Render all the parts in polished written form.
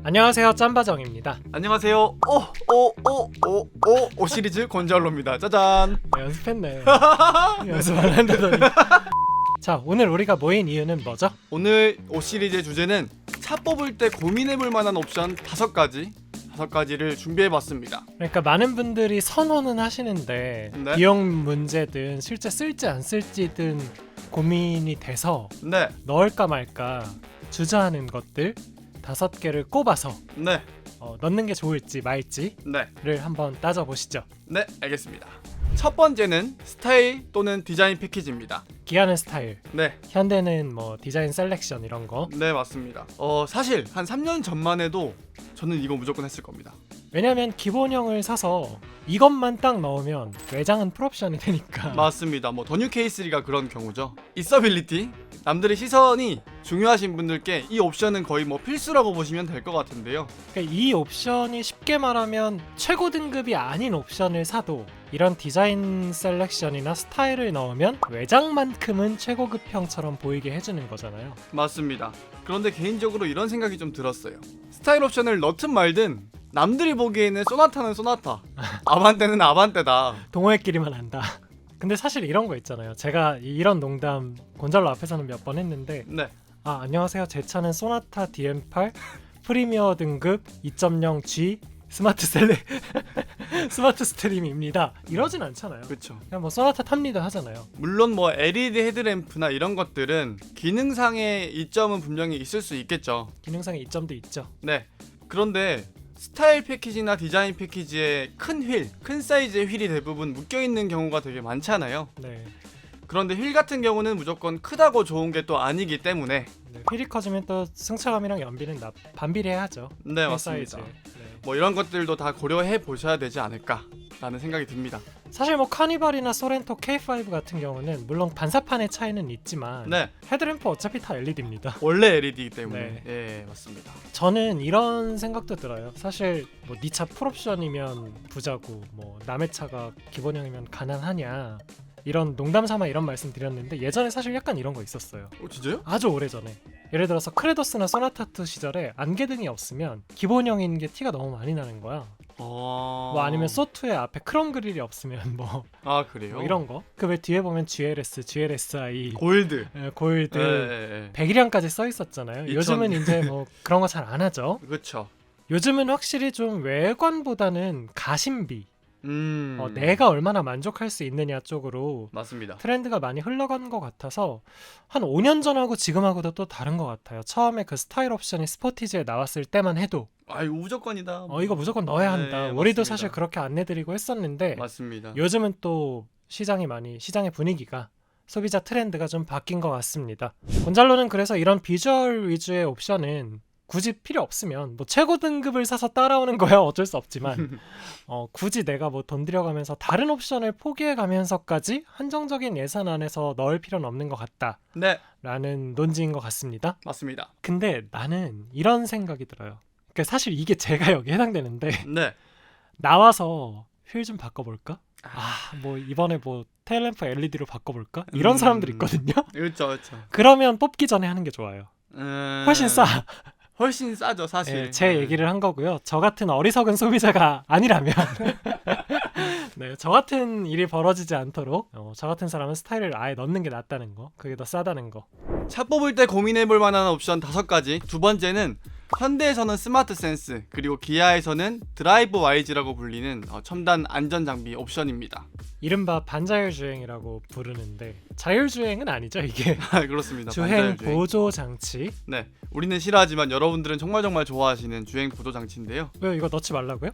안녕하세요, 짬바정입니다. 안녕하세요. 오 시리즈 곤잘로입니다. 짜잔. 연습했네. 연습 안 한다더니. 자, 오늘 우리가 모인 이유는 뭐죠? 오늘 오 시리즈의 주제는 차 뽑을 때 고민해볼 만한 옵션 5가지를 준비해봤습니다. 그러니까 많은 분들이 선호는 하시는데 네. 비용 문제든 실제 쓸지 안 쓸지든 고민이 돼서 네, 넣을까 말까 주저하는 것들 5개를 꼽아서 네, 넣는 게 좋을지 말지를 네, 한번 따져보시죠. 네, 알겠습니다. 첫 번째는 스타일 또는 디자인 패키지입니다. 기아는 스타일, 네, 현대는 뭐 디자인 셀렉션 이런 거. 네, 맞습니다. 사실 한 3년 전만 해도 저는 이거 무조건 했을 겁니다. 왜냐면 기본형을 사서 이것만 딱 넣으면 외장은 풀옵션이 되니까. 맞습니다. 뭐 더뉴 K3가 그런 경우죠. 있어빌리티, 남들의 시선이 중요하신 분들께 이 옵션은 거의 뭐 필수라고 보시면 될 것 같은데요. 그러니까 이 옵션이 쉽게 말하면 최고 등급이 아닌 옵션을 사도 이런 디자인 셀렉션이나 스타일을 넣으면 외장만큼은 최고급형처럼 보이게 해주는 거잖아요. 맞습니다. 그런데 개인적으로 이런 생각이 좀 들었어요. 스타일 옵션을 넣든 말든 남들이 보기에는 소나타는 소나타, 아반떼는 아반떼다. 동호회끼리만 안다. 근데 사실 이런 거 있잖아요. 제가 이런 농담 곤잘로 앞에서는 몇 번 했는데, 네, 안녕하세요, 제 차는 소나타 DM8 프리미어 등급 2.0G 스마트 스마트 스트림입니다. 이러진 않잖아요. 그렇죠. 그냥 뭐 소나타 탑니다 하잖아요. 물론 뭐 LED 헤드램프나 이런 것들은 기능상의 이점은 분명히 있을 수 있겠죠. 기능상의 이점도 있죠. 네. 그런데 스타일 패키지나 디자인 패키지에 큰 사이즈의 휠이 대부분 묶여있는 경우가 되게 많잖아요. 네. 그런데 휠 같은 경우는 무조건 크다고 좋은 게 또 아니기 때문에 휠이 커지면 또 승차감이랑 연비는 반비례하죠. 네, 휠 맞습니다. 사이즈에. 네. 뭐 이런 것들도 다 고려해 보셔야 되지 않을까 라는 생각이 듭니다. 사실 뭐 카니발이나 소렌토 K5 같은 경우는 물론 반사판의 차이는 있지만 네, 헤드램프 어차피 다 LED입니다. 원래 LED이기 때문에 네. 예, 맞습니다. 저는 이런 생각도 들어요. 사실 뭐 네 차 풀옵션이면 부자고 뭐 남의 차가 기본형이면 가난하냐, 이런 농담 삼아 이런 말씀 드렸는데 예전에 사실 약간 이런 거 있었어요. 진짜요? 아주 오래전에. 예를 들어서 크레도스나 소나타2 시절에 안개등이 없으면 기본형인 게 티가 너무 많이 나는 거야. 뭐 아니면 소2의 앞에 크롬 그릴이 없으면 뭐 그래요? 이런 거. 그 왜 뒤에 보면 GLS, GLSI, 골드, 골드, 100이량까지 써 있었잖아요. 2000. 요즘은 이제 뭐 그런 거 잘 안 하죠. 그렇죠. 요즘은 확실히 좀 외관보다는 가심비, 음, 내가 얼마나 만족할 수 있느냐 쪽으로 맞습니다. 트렌드가 많이 흘러간 것 같아서 한 5년 전하고 지금하고도 또 다른 것 같아요. 처음에 그 스타일 옵션이 스포티지에 나왔을 때만 해도 이거 무조건이다. 이거 무조건 넣어야 한다. 네, 우리도 맞습니다. 사실 그렇게 안내드리고 했었는데 맞습니다. 요즘은 또 시장의 분위기가, 소비자 트렌드가 좀 바뀐 것 같습니다. 곤잘로는 그래서 이런 비주얼 위주의 옵션은 굳이 필요 없으면 뭐 최고 등급을 사서 따라오는 거야 어쩔 수 없지만 굳이 내가 뭐 돈 들여가면서 다른 옵션을 포기해가면서까지 한정적인 예산 안에서 넣을 필요는 없는 것 같다 네, 라는 논지인 것 같습니다. 맞습니다. 근데 나는 이런 생각이 들어요. 그러니까 사실 이게 제가 여기 해당되는데 네, 나와서 휠 좀 바꿔볼까? 뭐 이번에 뭐 테일램프 LED로 바꿔볼까? 이런 사람들 있거든요. 그렇죠. 그러면 뽑기 전에 하는 게 좋아요. 훨씬 싸. 훨씬 싸죠, 사실. 네, 제 얘기를 한 거고요. 저 같은 어리석은 소비자가 아니라면 네, 저 같은 일이 벌어지지 않도록 저 같은 사람은 스타일을 아예 넣는 게 낫다는 거, 그게 더 싸다는 거. 차 뽑을 때 고민해볼 만한 옵션 5가지. 두 번째는 현대에서는 스마트 센스, 그리고 기아에서는 드라이브 와이즈라고 불리는 첨단 안전장비 옵션입니다. 이른바 반자율주행이라고 부르는데 자율주행은 아니죠 이게. 그렇습니다. 주행 반자율주행. 보조 장치. 네, 우리는 싫어하지만 여러분들은 정말 좋아하시는 주행 보조 장치인데요. 왜 이거 넣지 말라고요?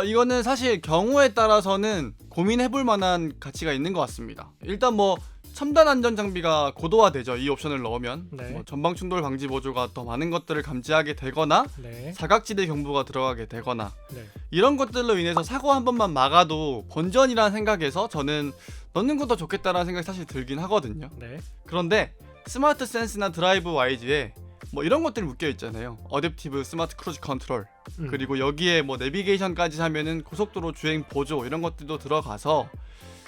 이거는 사실 경우에 따라서는 고민해볼 만한 가치가 있는 것 같습니다. 일단 뭐 첨단 안전 장비가 고도화되죠. 이 옵션을 넣으면 네. 뭐 전방 충돌 방지 보조가 더 많은 것들을 감지하게 되거나 네. 사각지대 경보가 들어가게 되거나 네. 이런 것들로 인해서 사고 한 번만 막아도 본전이라는 생각에서 저는 넣는 것도 좋겠다라는 생각이 사실 들긴 하거든요. 네. 그런데 스마트 센스나 드라이브 와이즈에 뭐 이런 것들이 묶여 있잖아요. 어댑티브 스마트 크루즈 컨트롤, 그리고 여기에 뭐 내비게이션까지 하면은 고속도로 주행 보조 이런 것들도 들어가서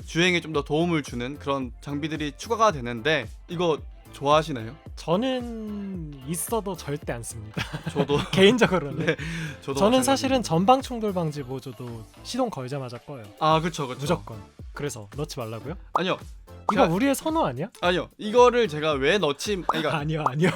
주행에 좀 더 도움을 주는 그런 장비들이 추가가 되는데 이거 좋아하시나요? 저는 있어도 절대 안 씁니다. 저도 개인적으로는. 네, 저도 저는 마찬가지입니다. 사실은 전방 충돌 방지 보조도 시동 걸자마자 꺼요. 아 그쵸 그쵸. 무조건. 그래서 넣지 말라고요? 아니요 이거 제가- 우리의 선호 아니야? 아니요 이거를 제가 왜 넣지 그러니까 아니요.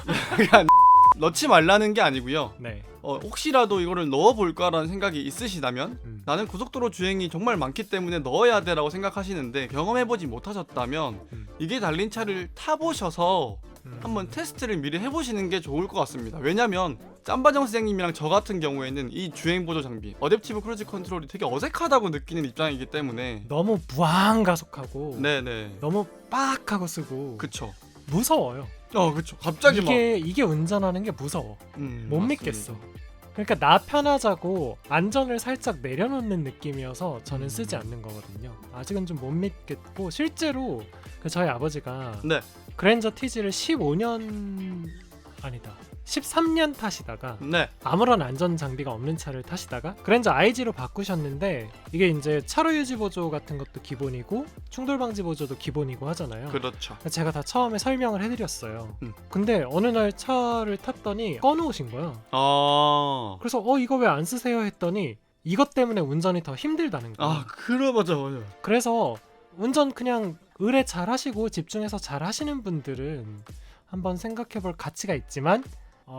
넣지 말라는 게 아니고요. 네. 혹시라도 이거를 넣어볼까라는 생각이 있으시다면 나는 고속도로 주행이 정말 많기 때문에 넣어야 돼라고 생각하시는데 경험해보지 못하셨다면 이게 달린 차를 타보셔서 한번 테스트를 미리 해보시는 게 좋을 것 같습니다. 왜냐면 짬바정 선생님이랑 저 같은 경우에는 이 주행 보조 장비 어댑티브 크루즈 컨트롤이 되게 어색하다고 느끼는 입장이기 때문에 너무 무한 가속하고 네네 너무 빡 하고 쓰고 그쵸. 무서워요. 그쵸. 갑자기 이게 운전하는 게 무서워. 못 맞습니다. 믿겠어. 그러니까 나 편하자고 안전을 살짝 내려놓는 느낌이어서 저는 쓰지 않는 거거든요. 아직은 좀 못 믿겠고 실제로 저희 아버지가 네. 그랜저 TG를 15년 아니다 13년 타시다가 네. 아무런 안전 장비가 없는 차를 타시다가 그랜저 IG로 바꾸셨는데 이게 이제 차로 유지 보조 같은 것도 기본이고 충돌 방지 보조도 기본이고 하잖아요. 그렇죠. 제가 다 처음에 설명을 해드렸어요. 음. 근데 어느 날 차를 탔더니 꺼놓으신 거야. 아 그래서 이거 왜 안 쓰세요 했더니 이것 때문에 운전이 더 힘들다는 거야. 그래 맞아. 그래서 운전 그냥 의뢰 잘 하시고 집중해서 잘 하시는 분들은 한번 생각해볼 가치가 있지만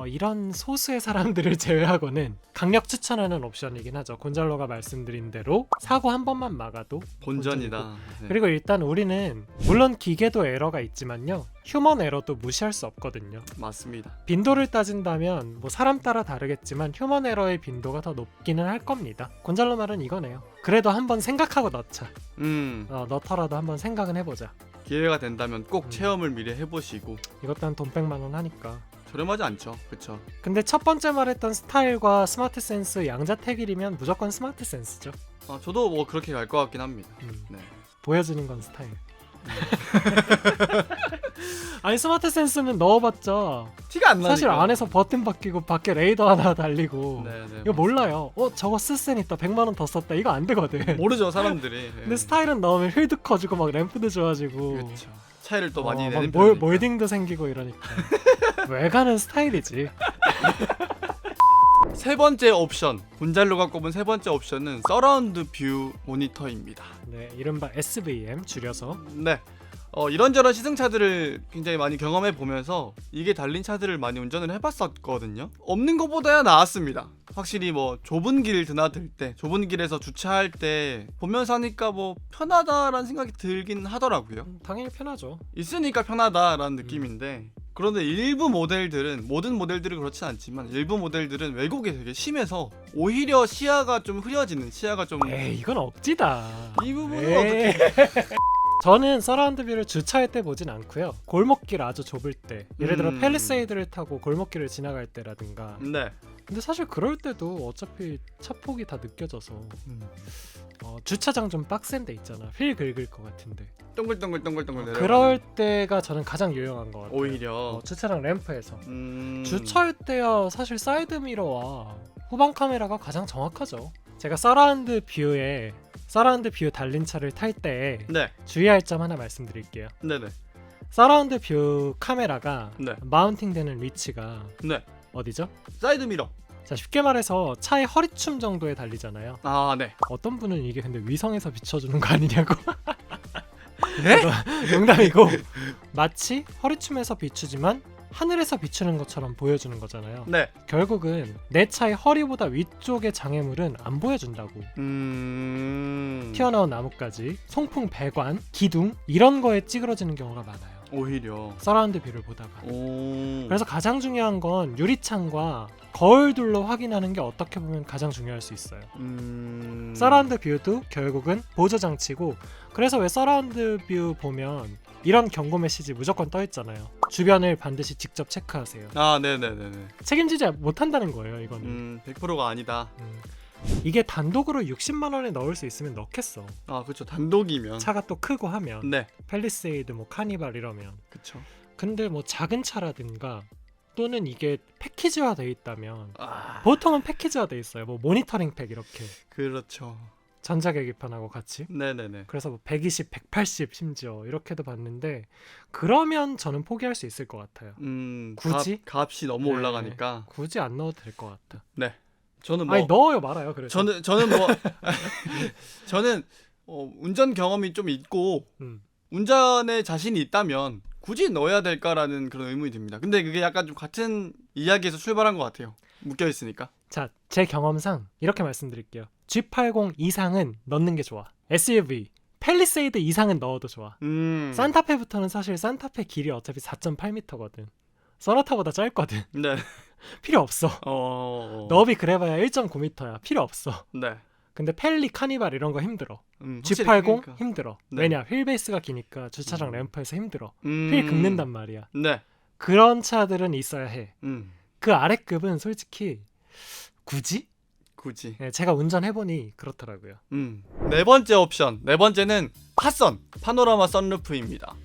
이런 소수의 사람들을 제외하고는 강력 추천하는 옵션이긴 하죠. 곤잘로가 말씀드린 대로 사고 한 번만 막아도 본전이다. 네. 그리고 일단 우리는 물론 기계도 에러가 있지만요 휴먼 에러도 무시할 수 없거든요. 맞습니다. 빈도를 따진다면 뭐 사람 따라 다르겠지만 휴먼 에러의 빈도가 더 높기는 할 겁니다. 곤잘로 말은 이거네요. 그래도 한번 생각하고 넣자. 넣더라도 한번 생각은 해보자. 기회가 된다면 꼭 체험을 미리 해보시고 이것도 한 돈 100만 원 하니까. 저렴하지 않죠, 그쵸? 근데 첫 번째 말했던 스타일과 스마트 센스 양자택일이면 무조건 스마트 센스죠. 저도 뭐 그렇게 갈 것 같긴 합니다. 네. 보여주는 건 스타일. 아니 스마트 센스는 넣어봤자 티가 안 나니까. 사실 안에서 버튼 바뀌고 밖에 레이더 하나 달리고 네네. 이거 몰라요. 저거 쓸센 있다 100만 원 더 썼다 이거 안 되거든. 모르죠 사람들이. 근데 스타일은 넣으면 휠도 커지고 막 램프도 좋아지고 그렇죠. 차이를 또 많이 막 내는 편이니까. 몰딩도 생기고 이러니까 외관은 스타일이지. 세 번째 옵션, 곤잘로가 꼽은 세 번째 옵션은 서라운드 뷰 모니터입니다. 네, 이른바 SVM 줄여서 네. 이런저런 시승차들을 굉장히 많이 경험해 보면서 이게 달린 차들을 많이 운전을 해봤었거든요. 없는 것보다야 나았습니다. 확실히 뭐 좁은 길 드나들 때, 좁은 길에서 주차할 때 보면서 하니까 뭐 편하다라는 생각이 들긴 하더라고요. 당연히 편하죠. 있으니까 편하다라는 느낌인데 그런데 일부 모델들은 모든 모델들은 그렇진 않지만 일부 모델들은 왜곡이 되게 심해서 오히려 시야가 좀 흐려지는 시야가 좀 에이 이건 억지다. 이 부분은 에이. 어떻게 저는 서라운드 뷰를 주차할 때 보진 않고요. 골목길 아주 좁을 때 예를 들어 팰리세이드를 타고 골목길을 지나갈 때라든가. 네. 근데 사실 그럴 때도 어차피 차 폭이 다 느껴져서 주차장 좀 빡센 데 있잖아. 휠 긁을 것 같은데. 동글동글동글동글 내려. 그럴 때가 저는 가장 유용한 것 같아요. 오히려 주차장 램프에서 주차 주차할 때야 사실 사이드 미러와 후방 카메라가 가장 정확하죠. 제가 서라운드 뷰 달린 차를 탈 때 네. 주의할 점 하나 말씀드릴게요. 네네. 서라운드 뷰 카메라가 네. 마운팅되는 위치가 네. 어디죠? 사이드 미러. 자 쉽게 말해서 차의 허리춤 정도에 달리잖아요. 아, 네. 어떤 분은 이게 근데 위성에서 비춰주는 거 아니냐고. 네? 농담이고 마치 허리춤에서 비추지만 하늘에서 비추는 것처럼 보여주는 거잖아요. 네. 결국은 내 차의 허리보다 위쪽의 장애물은 안 보여준다고. 튀어나온 나뭇가지, 송풍 배관, 기둥 이런 거에 찌그러지는 경우가 많아요. 오히려. 서라운드 뷰를 보다가. 오. 그래서 가장 중요한 건 유리창과 거울둘로 확인하는 게 어떻게 보면 가장 중요할 수 있어요. 서라운드 뷰도 결국은 보조 장치고 그래서 왜 서라운드 뷰 보면 이런 경고 메시지 무조건 떠 있잖아요. 주변을 반드시 직접 체크하세요. 아, 네네네네. 책임지지 못한다는 거예요, 이거는. 100%가 아니다. 이게 단독으로 60만 원에 넣을 수 있으면 넣겠어. 아, 그렇죠. 단독이면. 차가 또 크고 하면. 네. 팰리세이드, 뭐 카니발 이러면. 그렇죠. 근데 뭐 작은 차라든가 또는 이게 패키지화 돼 있다면 아, 보통은 패키지화 돼 있어요. 뭐 모니터링 팩 이렇게. 그렇죠. 전자 계기판하고 같이. 네네네. 그래서 뭐 120, 180 심지어 이렇게도 봤는데 그러면 저는 포기할 수 있을 것 같아요. 굳이? 값이 너무 네. 올라가니까. 굳이 안 넣어도 될 것 같다. 네. 저는 뭐 아니 넣어요 말아요. 그래서 저는 뭐 저는 운전 경험이 좀 있고 운전에 자신이 있다면 굳이 넣어야 될까라는 그런 의문이 듭니다. 근데 그게 약간 좀 같은 이야기에서 출발한 것 같아요. 묶여 있으니까. 자, 제 경험상 이렇게 말씀드릴게요. G80 이상은 넣는 게 좋아. SUV, 팰리세이드 이상은 넣어도 좋아. 산타페부터는 사실 산타페 길이 어차피 4.8m거든. 소나타보다 짧거든. 네. 필요 없어. 너비 그래봐야 1.9m야. 필요 없어. 네. 근데 팰리, 카니발 이런 거 힘들어. 확실히 G80 크니까. 힘들어. 네. 왜냐? 휠베이스가 기니까 주차장 램프에서 힘들어. 음. 휠 긁는단 말이야. 네. 그런 차들은 있어야 해. 음. 그 아래급은 솔직히 굳이? 굳이. 네, 제가 운전해보니 그렇더라고요. 네 번째 옵션. 네 번째는 팟선 파노라마 선루프입니다.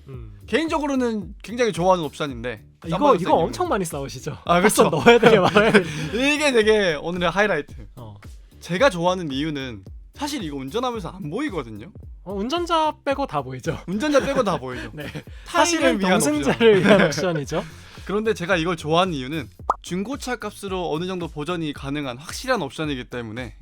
개인적으로는 굉장히 좋아하는 옵션인데 이거 엄청 많이 싸우시죠? 아, 그렇죠. 팟선 넣어야 되게 말아야 돼. 이게 되게 오늘의 하이라이트. 어. 제가 좋아하는 이유는 사실 이거 운전하면서 안 보이거든요. 운전자 빼고 다 보이죠. 운전자 빼고 다 보이죠. 네. 타인을 사실은 위한 동승자를 위한 옵션이죠. 그런데 제가 이걸 좋아하는 이유는 중고차 값으로 어느 정도 보전이 가능한 확실한 옵션이기 때문에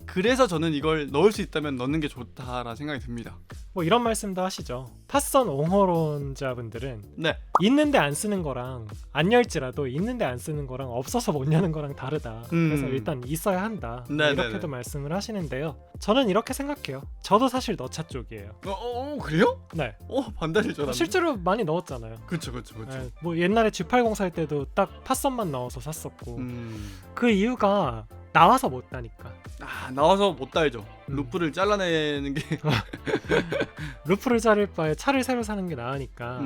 그래서 저는 이걸 넣을 수 있다면 넣는 게 좋다라는 생각이 듭니다. 뭐 이런 말씀도 하시죠. 팟선 옹호론자분들은 네. 있는데 안 쓰는 거랑 안 열지라도 있는데 안 쓰는 거랑 없어서 못 여는 거랑 다르다. 그래서 일단 있어야 한다. 네, 이렇게도 말씀을 하시는데요. 저는 이렇게 생각해요. 저도 사실 너차 쪽이에요. 그래요? 네. 반대일 줄 알았네. 실제로 많이 넣었잖아요. 그렇죠. 네, 뭐 옛날에 G80 살 때도 딱 팟선만 넣어서 샀었고 그 이유가 나와서 못 따니까. 나와서 못 달죠. 루프를 잘라내는 게 루프를 자를 바에 차를 새로 사는 게 나으니까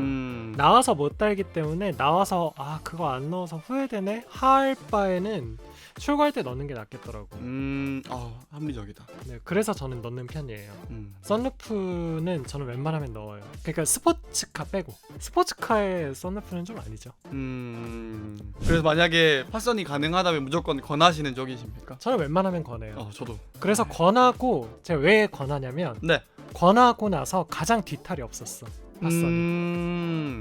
나와서 못 달기 때문에 나와서 그거 안 넣어서 후회되네 할 바에는 출고할 때 넣는 게 낫겠더라고. 합리적이다. 네, 그래서 저는 넣는 편이에요. 썬루프는 저는 웬만하면 넣어요. 그러니까 스포츠카 빼고. 스포츠카의 썬루프는 좀 아니죠. 그래서 만약에 팟선이 가능하다면 무조건 권하시는 쪽이십니까? 저는 웬만하면 권해요. 저도. 그래서 권하고 제가 왜 권하냐면 네. 권하고 나서 가장 뒤탈이 없었어.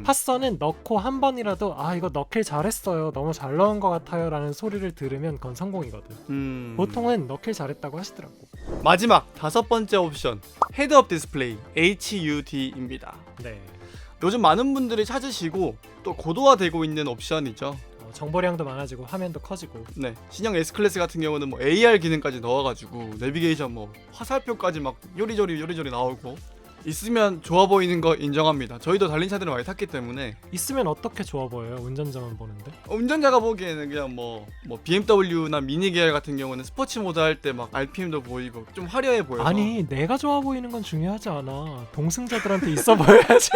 팟선은 넣고 한 번이라도 이거 넣길 잘했어요, 너무 잘 넣은 것 같아요 라는 소리를 들으면 그건 성공이거든. 보통은 넣길 잘했다고 하시더라고. 마지막 다섯 번째 옵션 헤드업 디스플레이 HUD입니다. 네. 요즘 많은 분들이 찾으시고 또 고도화되고 있는 옵션이죠. 정보량도 많아지고 화면도 커지고. 네, 신형 S클래스 같은 경우는 뭐 AR 기능까지 넣어가지고 내비게이션 뭐 화살표까지 막 요리조리 나오고 있으면 좋아 보이는 거 인정합니다. 저희도 달린 차들을 많이 탔기 때문에. 있으면 어떻게 좋아 보여요? 운전자만 보는데? 운전자가 보기에는 그냥 뭐 BMW나 미니 계열 같은 경우는 스포츠 모드 할 때 막 RPM도 보이고 좀 화려해 보여서. 아니, 내가 좋아 보이는 건 중요하지 않아. 동승자들한테 있어 보여야지.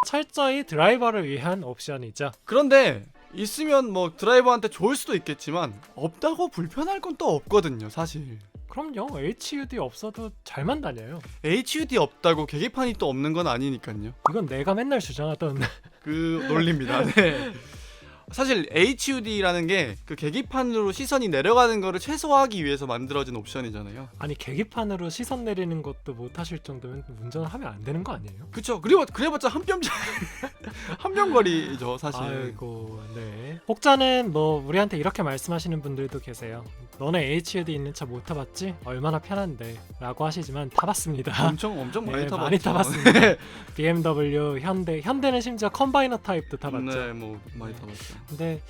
철저히 드라이버를 위한 옵션이죠. 그런데 있으면 뭐 드라이버한테 좋을 수도 있겠지만 없다고 불편할 건 또 없거든요, 사실. 그럼요. HUD 없어도 잘만 다녀요. HUD 없다고 계기판이 또 없는 건 아니니까요. 이건 내가 맨날 주장하던 그 논리입니다. 네. 사실 HUD라는 게 그 계기판으로 시선이 내려가는 거를 최소화하기 위해서 만들어진 옵션이잖아요. 아니, 계기판으로 시선 내리는 것도 못 하실 정도면 운전을 하면 안 되는 거 아니에요? 그쵸. 그리고 그래봤자 한 뼘거리죠, 사실. 아이고, 네. 혹자는 뭐 우리한테 이렇게 말씀하시는 분들도 계세요. 너네 HUD 있는 차 못 타봤지? 얼마나 편한데 라고 하시지만 타봤습니다. 엄청 많이 타봤죠. 많이 타봤습니다. BMW, 현대는 심지어 컴바이너 타입도 타봤죠. 네, 뭐 많이 타봤죠. 근데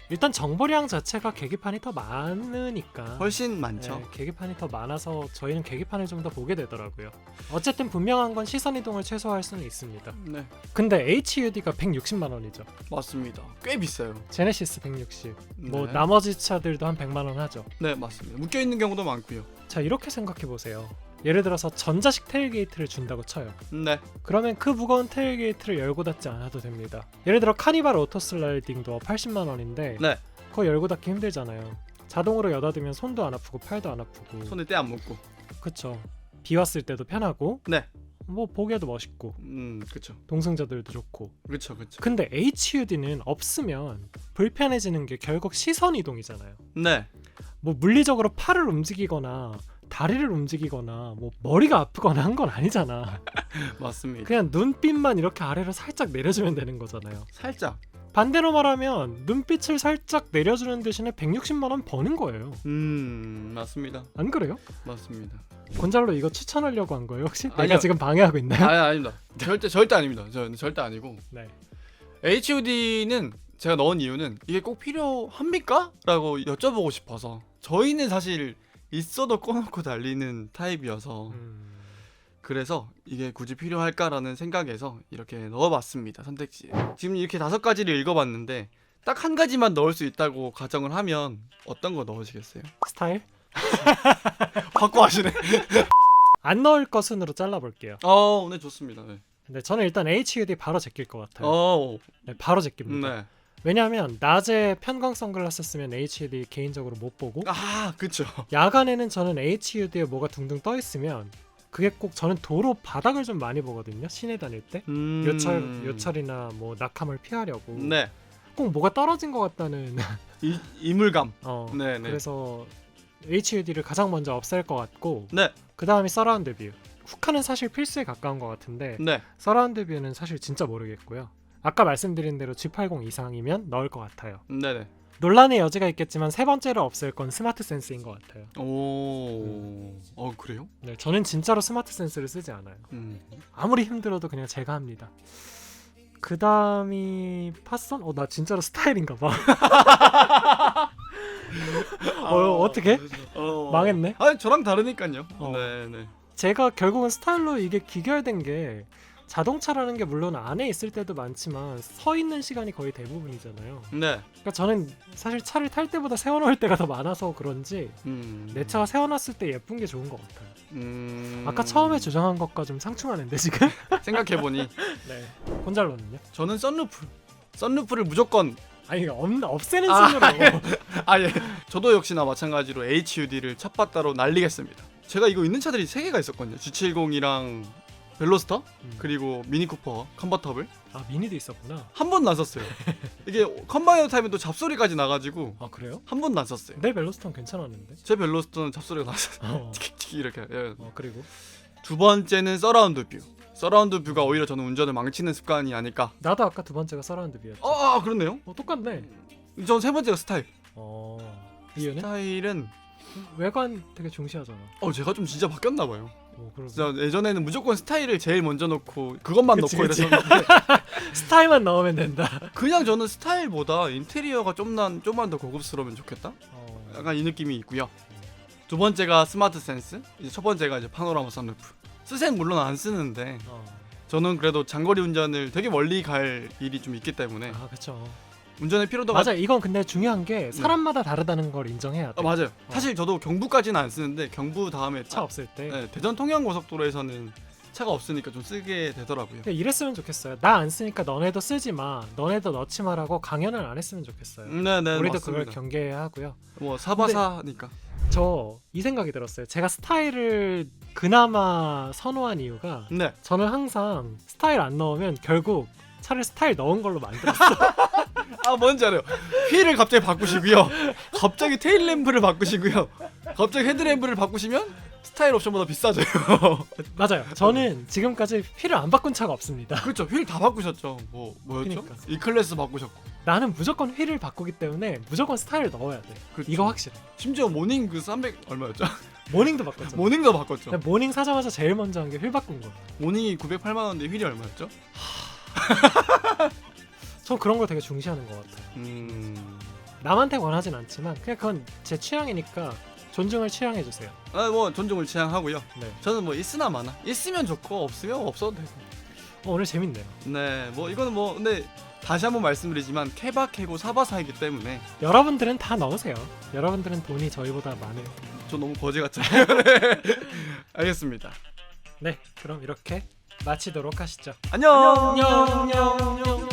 일단 정보량 자체가 계기판이 더 많으니까 훨씬 많죠. 네, 계기판이 더 많아서 저희는 계기판을 좀 더 보게 되더라고요. 어쨌든 분명한 건 시선 이동을 최소화할 수는 있습니다. 네, 근데 HUD가 160만 원이죠. 맞습니다. 꽤 비싸요. 제네시스 160. 뭐 네. 나머지 차들도 한 100만 원 하죠. 네, 맞습니다. 묶여 있는 경우도 많고요. 자, 이렇게 생각해 보세요. 예를 들어서 전자식 테일게이트를 준다고 쳐요. 네. 그러면 그 무거운 테일게이트를 열고 닫지 않아도 됩니다. 예를 들어 카니발 오토슬라이딩도 80만 원인데 네. 그거 열고 닫기 힘들잖아요. 자동으로 여닫으면 손도 안 아프고 팔도 안 아프고. 손에 때 안 묻고. 그쵸. 비 왔을 때도 편하고. 네. 뭐 보기에도 멋있고. 그쵸. 동승자들도 좋고. 그쵸. 근데 HUD는 없으면 불편해지는 게 결국 시선 이동이잖아요. 네. 뭐 물리적으로 팔을 움직이거나 다리를 움직이거나 뭐 머리가 아프거나 한 건 아니잖아. 맞습니다. 그냥 눈빛만 이렇게 아래로 살짝 내려주면 되는 거잖아요. 살짝. 반대로 말하면 눈빛을 살짝 내려주는 대신에 160만 원 버는 거예요. 맞습니다. 안 그래요? 맞습니다. 곤잘로 이거 추천하려고 한 거예요 혹시? 아니요. 내가 지금 방해하고 있나요? 아닙니다. 절대 아닙니다. 절대 아니고. 네. HUD는 제가 넣은 이유는 이게 꼭 필요합니까? 라고 여쭤보고 싶어서. 저희는 사실 있어도 꺼놓고 달리는 타입이어서 그래서 이게 굳이 필요할까라는 생각에서 이렇게 넣어봤습니다. 선택지에. 지금 이렇게 5가지를 읽어봤는데 딱 한 가지만 넣을 수 있다고 가정을 하면 어떤 거 넣으시겠어요? 스타일? 바꿔 하시네. 안 넣을 것은으로 잘라볼게요. 오늘 좋습니다. 네. 근데 저는 일단 HUD 바로 제낄 것 같아요. 네, 바로 제낍니다. 네. 왜냐하면 낮에 편광 선글라스 쓰면 HUD 개인적으로 못 보고 그쵸. 야간에는 저는 HUD에 뭐가 둥둥 떠 있으면 그게 꼭 저는 도로 바닥을 좀 많이 보거든요. 시내 다닐 때 요철이나 뭐 낙하물 피하려고 네. 꼭 뭐가 떨어진 것 같다는 이물감. 네. 그래서 HUD를 가장 먼저 없앨 것 같고 네. 그 다음이 서라운드 뷰. 후카는 사실 필수에 가까운 것 같은데 네. 서라운드 뷰는 사실 진짜 모르겠고요. 아까 말씀드린 대로 G80 이상이면 넣을 것 같아요. 네네. 논란의 여지가 있겠지만 세 번째로 없앨 건 스마트 센스인 것 같아요. 그래요? 네, 저는 진짜로 스마트 센스를 쓰지 않아요. 아무리 힘들어도 그냥 제가 합니다. 그 다음이 팟선? 나 진짜로 스타일인가 봐. 어떻게? 망했네. 저랑 다르니까요. 어. 네네. 제가 결국은 스타일로 이게 귀결된 게 자동차라는 게 물론 안에 있을 때도 많지만 서 있는 시간이 거의 대부분이잖아요. 네. 그러니까 저는 사실 차를 탈 때보다 세워놓을 때가 더 많아서 그런지 내 차가 세워놨을 때 예쁜 게 좋은 것 같아요. 아까 처음에 주장한 것과 좀 상충하는데 지금? 생각해보니 네. 곤잘로는요? 저는 썬루프를 무조건 아니 없애는 순으로. 예. 저도 역시나 마찬가지로 HUD를 찻바따로 날리겠습니다. 제가 이거 있는 차들이 3개가 있었거든요. G70이랑 벨로스터 그리고 미니쿠퍼 컨버터블. 미니도 있었구나. 한 번도 안 썼어요. 이게 컨바이어 타임에 또 잡소리까지 나가지고 그래요? 한 번도 안 썼어요. 내 벨로스턴 괜찮았는데? 제 벨로스터는 잡소리가 나왔어요. 틱틱 이렇게. 그리고 두 번째는 서라운드 뷰. 서라운드 뷰가 오히려 저는 운전을 망치는 습관이 아닐까. 나도 아까 두 번째가 서라운드 뷰였죠. 그렇네요. 똑같네. 전 세 번째가 스타일. 이유는? 스타일은 외관 되게 중시하잖아. 제가 좀 진짜 바뀌었나 봐요. 그러게. 진짜 예전에는 무조건 스타일을 제일 먼저 놓고 그것만 그치, 놓고 그치. 이랬었는데 스타일만 넣으면 된다. 그냥 저는 스타일보다 인테리어가 좀만 더 고급스러우면 좋겠다. 약간 이 느낌이 있고요. 두 번째가 스마트 센스. 이제 첫 번째가 이제 파노라마 선루프. 쓰셈 물론 안 쓰는데 저는 그래도 장거리 운전을 되게 멀리 갈 일이 좀 있기 때문에 그렇죠. 운전의 피로도가 맞아. 이건 근데 중요한 게 사람마다 다르다는 걸 인정해야 돼. 맞아요. 사실 저도 경부까지는 안 쓰는데 경부 다음에 차 없을 때. 대전 통영 고속도로에서는 차가 없으니까 좀 쓰게 되더라고요. 이랬으면 좋겠어요. 나 안 쓰니까 너네도 쓰지 마. 너네도 넣지 마라고 강연을 안 했으면 좋겠어요. 네네. 우리도 맞습니다. 그걸 경계해야 하고요. 뭐 사바사니까. 저 이 생각이 들었어요. 제가 스타일을 그나마 선호한 이유가 네. 저는 항상 스타일 안 넣으면 결국 차를 스타일 넣은 걸로 만들었어. 뭔지 알아요. 휠을 갑자기 바꾸시고요. 갑자기 테일 램프를 바꾸시고요. 갑자기 헤드램프를 바꾸시면 스타일 옵션보다 비싸져요. 맞아요. 저는 지금까지 휠을 안 바꾼 차가 없습니다. 그렇죠. 휠 다 바꾸셨죠. 뭐였죠? 그러니까. E클래스 바꾸셨고. 나는 무조건 휠을 바꾸기 때문에 무조건 스타일을 넣어야 돼. 그렇죠. 이거 확실해. 심지어 모닝 300 얼마였죠? 모닝도 바꿨잖아. 모닝도 바꿨죠. 근데 모닝 사자마자 제일 먼저 한 게 휠 바꾼 거. 모닝이 908만 원인데 휠이 얼마였죠? 전 그런 걸 되게 중시하는 것 같아요. 남한테 원하진 않지만 그냥 그건 제 취향이니까 존중을 취향해주세요. 뭐 존중을 취향하고요. 네. 저는 뭐 있으나 마나. 있으면 좋고 없으면 없어도 되고. 오늘 재밌네요. 네, 뭐 이거는 뭐 근데 다시 한번 말씀드리지만 케바케고 사바사이기 때문에 여러분들은 다 넣으세요. 여러분들은 돈이 저희보다 많아요. 저 너무 거지 같잖아요. 네. 알겠습니다. 네, 그럼 이렇게 마치도록 하시죠. 안녕. 안녕.